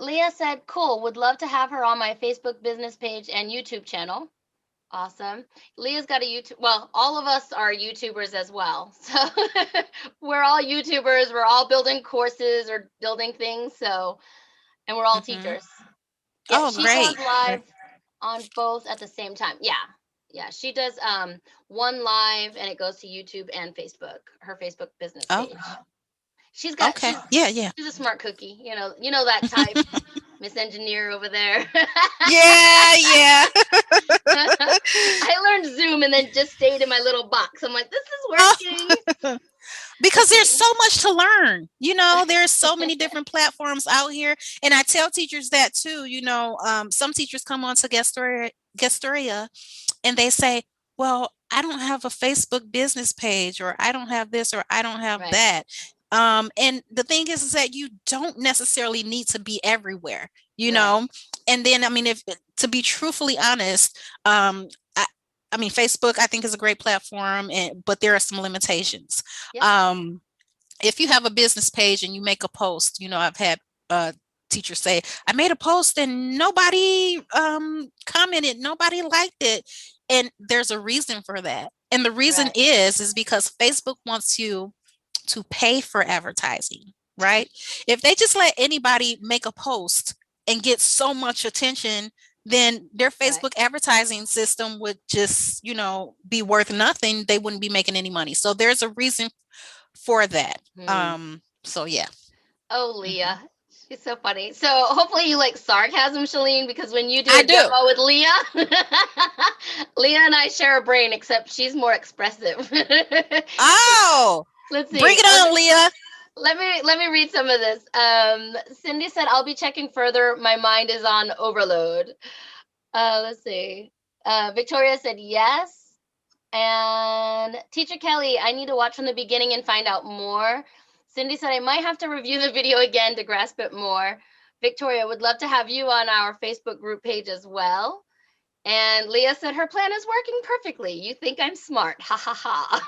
Leah said, cool, would love to have her on my Facebook business page and YouTube channel. Awesome. Leah's got a YouTube. Well, all of us are YouTubers as well. So we're all YouTubers. We're all building courses or building things. So, and we're all teachers. Yeah, she great. goes live on both at the same time. Yeah. Yeah, she does one live and it goes to YouTube and Facebook, her Facebook business page. She's got she's a smart cookie, you know that type. Miss Engineer over there. Yeah. I learned Zoom and then just stayed in my little box. I'm like, this is working. Because there's so much to learn. You know, there's so many different platforms out here. And I tell teachers that too. You know, some teachers come on to Guestoria and they say, well, I don't have a Facebook business page, or I don't have this, or I don't have that. And the thing is that you don't necessarily need to be everywhere, you know. And then, I mean, if to be truthfully honest, I mean, Facebook, I think, is a great platform, but there are some limitations. If you have a business page and you make a post, you know, I've had teachers say, I made a post and nobody commented, nobody liked it. And there's a reason for that. And the reason is because Facebook wants you to pay for advertising, right? If they just let anybody make a post and get so much attention, then their Facebook advertising system would just, you know, be worth nothing. They wouldn't be making any money. So there's a reason for that. So yeah. Oh, Leah. She's so funny. So hopefully you like sarcasm, Shaleen, because when you do a demo with Leah, Leah and I share a brain, except she's more expressive. Let's see. Bring it on, Leah. Let me read some of this. Cindy said, I'll be checking further. My mind is on overload. Let's see. Victoria said yes. And Teacher Kelly, I need to watch from the beginning and find out more. Cindy said, I might have to review the video again to grasp it more. Victoria, would love to have you on our Facebook group page as well. And Leah said, her plan is working perfectly. You think I'm smart. Ha, ha, ha.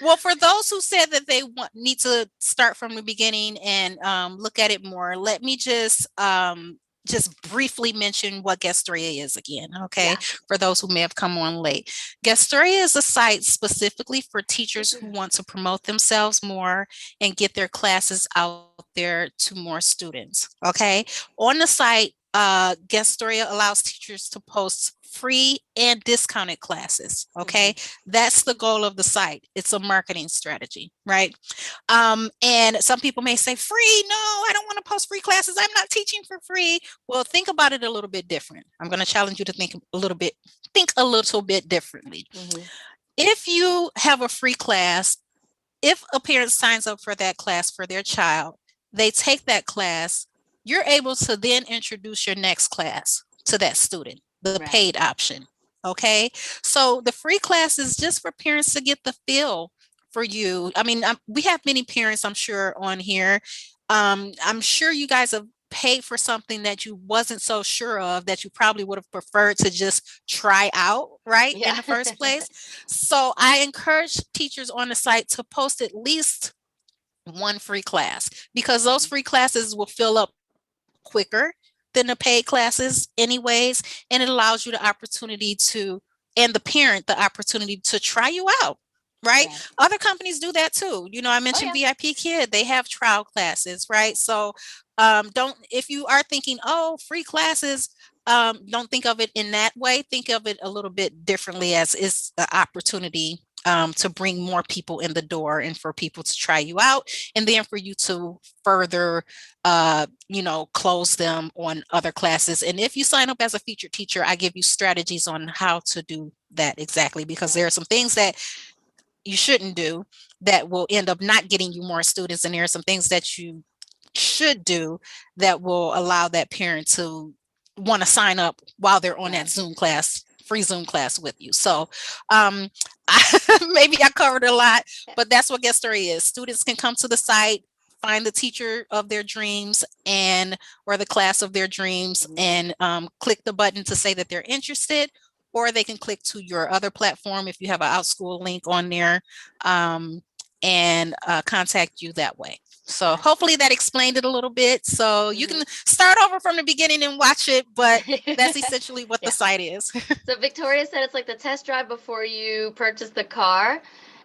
Well, for those who said that they need to start from the beginning and look at it more, let me just briefly mention what Guestoria is again, okay? For those who may have come on late. Guestoria is a site specifically for teachers who want to promote themselves more and get their classes out there to more students, okay? On the site, Guestoria allows teachers to post free and discounted classes. Okay. That's the goal of the site. It's a marketing strategy, right? And some people may say, free? No, I don't want to post free classes. I'm not teaching for free. Well, think about it a little bit different. I'm going to challenge you to think a little bit differently. If you have a free class, if a parent signs up for that class for their child, they take that class, you're able to then introduce your next class to that student, the paid option. Okay. So the free class is just for parents to get the feel for you. I mean, we have many parents, I'm sure, on here. I'm sure you guys have paid for something that you wasn't so sure of, that you probably would have preferred to just try out, right, in the first place. So I encourage teachers on the site to post at least one free class, because those free classes will fill up quicker than the paid classes anyways, and it allows you the opportunity to, and the parent the opportunity to try you out. Right. Other companies do that too. You know, I mentioned Vipkid, they have trial classes, right? So don't, if you are thinking, oh, free classes, don't think of it in that way. Think of it a little bit differently, as it's the opportunity to bring more people in the door and for people to try you out, and then for you to further, close them on other classes. And if you sign up as a featured teacher, I give you strategies on how to do that exactly, because there are some things that you shouldn't do that will end up not getting you more students, and there are some things that you should do that will allow that parent to want to sign up while they're on that Zoom class, free Zoom class with you. So maybe I covered a lot, but that's what Guestoria is. Students can come to the site, find the teacher of their dreams or the class of their dreams, and click the button to say that they're interested, or they can click to your other platform if you have an Outschool link on there, and contact you that way. So hopefully that explained it a little bit. So you can start over from the beginning and watch it, but that's essentially what the site is. So Victoria said it's like the test drive before you purchase the car.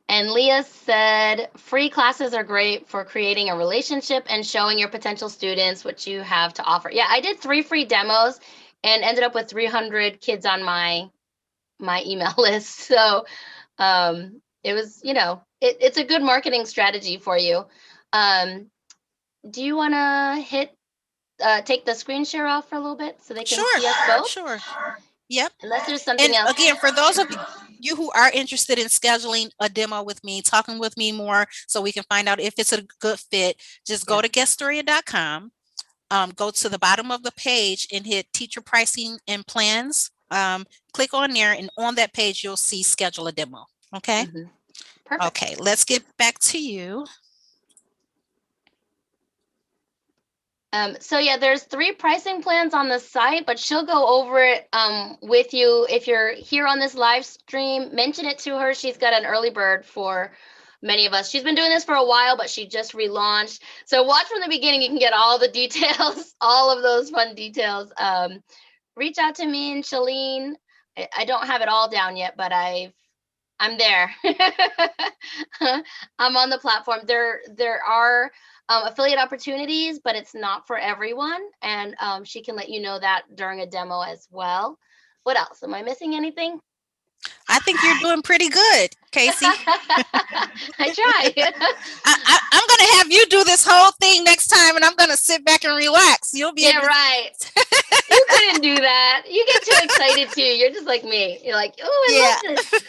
And Leah said, free classes are great for creating a relationship and showing your potential students what you have to offer. Yeah, I did 3 free demos and ended up with 300 kids on my email list. So it was, it's a good marketing strategy for you. Do you want to take the screen share off for a little bit so they can see us both? Sure. Yep. Unless there's something else. Again, for those of you who are interested in scheduling a demo with me, talking with me more so we can find out if it's a good fit, just go to guestoria.com, go to the bottom of the page and hit teacher pricing and plans. Click on there, and on that page, you'll see schedule a demo. Okay. Perfect. Okay, let's get back to you. So yeah, there's 3 pricing plans on the site, but she'll go over it with you. If you're here on this live stream, mention it to her. She's got an early bird for many of us. She's been doing this for a while, but she just relaunched. So watch from the beginning. You can get all the details, all of those fun details. Reach out to me and Shaleen. I don't have it all down yet, but I'm there. I'm on the platform. There are affiliate opportunities, but it's not for everyone. And she can let you know that during a demo as well. What else? Am I missing anything? I think you're doing pretty good, Casey. I try. I'm going to have you do this whole thing next time, and I'm going to sit back and relax. You'll be right. You couldn't do that. You get too excited too. You're just like me. You're like, oh, I love this.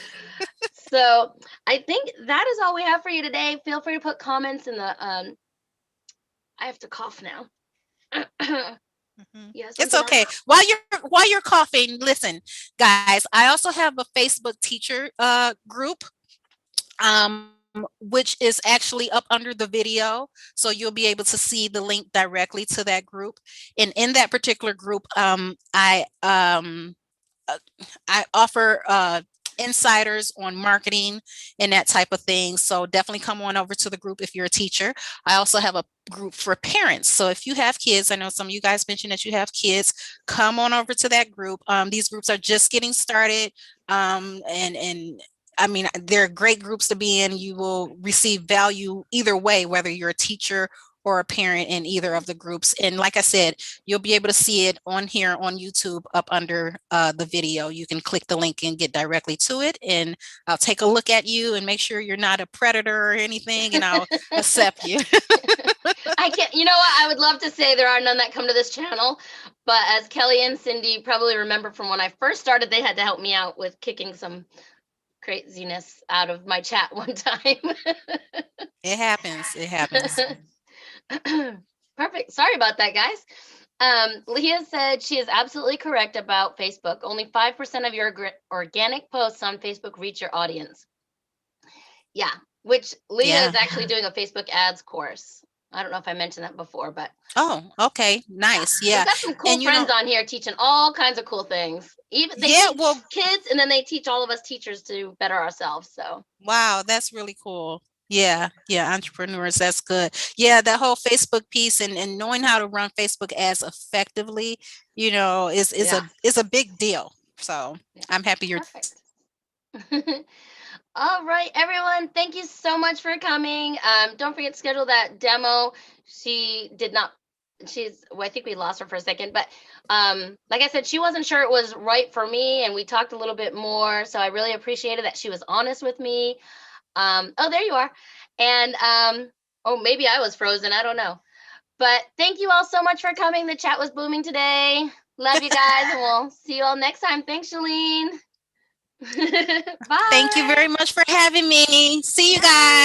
So I think that is all we have for you today. Feel free to put comments in the I have to cough now. Yes, it's okay. While you're coughing, listen, guys, I also have a Facebook teacher group, which is actually up under the video. So you'll be able to see the link directly to that group. And in that particular group, I offer insiders on marketing and that type of thing. So definitely come on over to the group if you're a teacher. I also have a group for parents. So if you have kids, I know some of you guys mentioned that you have kids, come on over to that group. These groups are just getting started. And I mean, they're great groups to be in. You will receive value either way, whether you're a teacher or a parent in either of the groups. And like I said, you'll be able to see it on here on YouTube up under the video. You can click the link and get directly to it, and I'll take a look at you and make sure you're not a predator or anything, and I'll accept you. I can't, you know what? I would love to say there are none that come to this channel, but as Kelly and Cindy probably remember from when I first started, they had to help me out with kicking some craziness out of my chat one time. It happens. It happens. Perfect. Sorry about that, guys. Leah said she is absolutely correct about Facebook. Only 5% of your organic posts on Facebook reach your audience. Yeah, which Leah is actually doing a Facebook ads course. I don't know if I mentioned that before, but oh, okay, nice. Yeah, we've got some cool friends on here teaching all kinds of cool things. Even they teach kids, and then they teach all of us teachers to better ourselves. So wow, that's really cool. Yeah, entrepreneurs, that's good. Yeah, that whole Facebook piece and knowing how to run Facebook ads effectively, is a big deal. So I'm happy you're perfect. All right, everyone. Thank you so much for coming. Don't forget to schedule that demo. She did not. I think we lost her for a second, but like I said, she wasn't sure it was right for me, and we talked a little bit more. So I really appreciated that she was honest with me. Oh, there you are. And oh, maybe I was frozen. I don't know. But thank you all so much for coming. The chat was booming today. Love you guys, and we'll see you all next time. Thanks, Shaleen. Bye. Thank you very much for having me. See you guys.